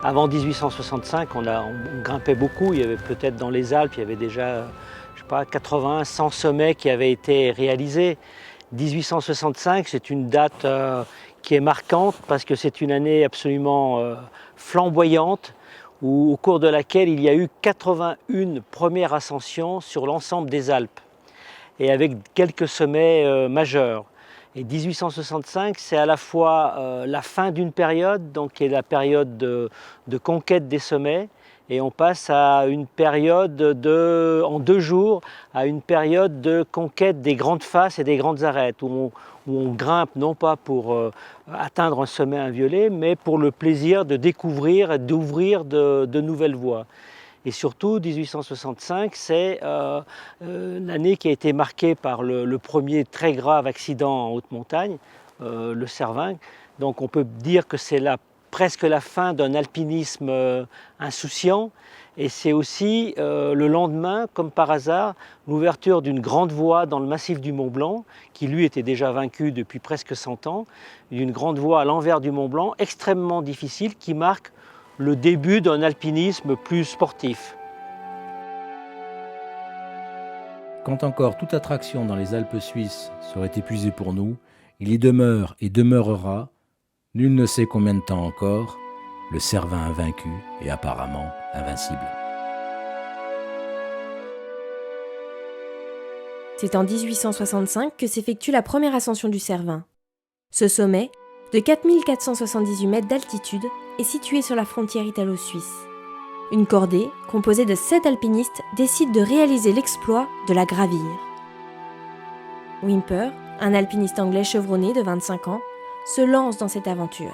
Avant 1865, on grimpait beaucoup. Il y avait peut-être dans les Alpes, il y avait déjà, je sais pas, 80, 100 sommets qui avaient été réalisés. 1865, c'est une date qui est marquante parce que c'est une année absolument flamboyante au cours de laquelle il y a eu 81 premières ascensions sur l'ensemble des Alpes et avec quelques sommets majeurs. Et 1865, c'est à la fois la fin d'une période, donc qui est la période de conquête des sommets, et on passe à une période en 2 jours, à une période de conquête des grandes faces et des grandes arêtes, où on grimpe non pas pour atteindre un sommet inviolé, mais pour le plaisir de découvrir et d'ouvrir de nouvelles voies. Et surtout, 1865, c'est l'année qui a été marquée par le premier très grave accident en haute montagne, le Cervin. Donc on peut dire que c'est presque la fin d'un alpinisme insouciant. Et c'est aussi le lendemain, comme par hasard, l'ouverture d'une grande voie dans le massif du Mont Blanc, qui lui était déjà vaincu depuis presque 100 ans, une grande voie à l'envers du Mont Blanc, extrêmement difficile, qui marque le début d'un alpinisme plus sportif. Quand encore toute attraction dans les Alpes suisses serait épuisée pour nous, il y demeure et demeurera, nul ne sait combien de temps encore, le Cervin invaincu et apparemment invincible. C'est en 1865 que s'effectue la première ascension du Cervin. Ce sommet, de 4478 mètres d'altitude, est situé sur la frontière italo-suisse. Une cordée, composée de 7 alpinistes, décide de réaliser l'exploit de la gravir. Whymper, un alpiniste anglais chevronné de 25 ans, se lance dans cette aventure.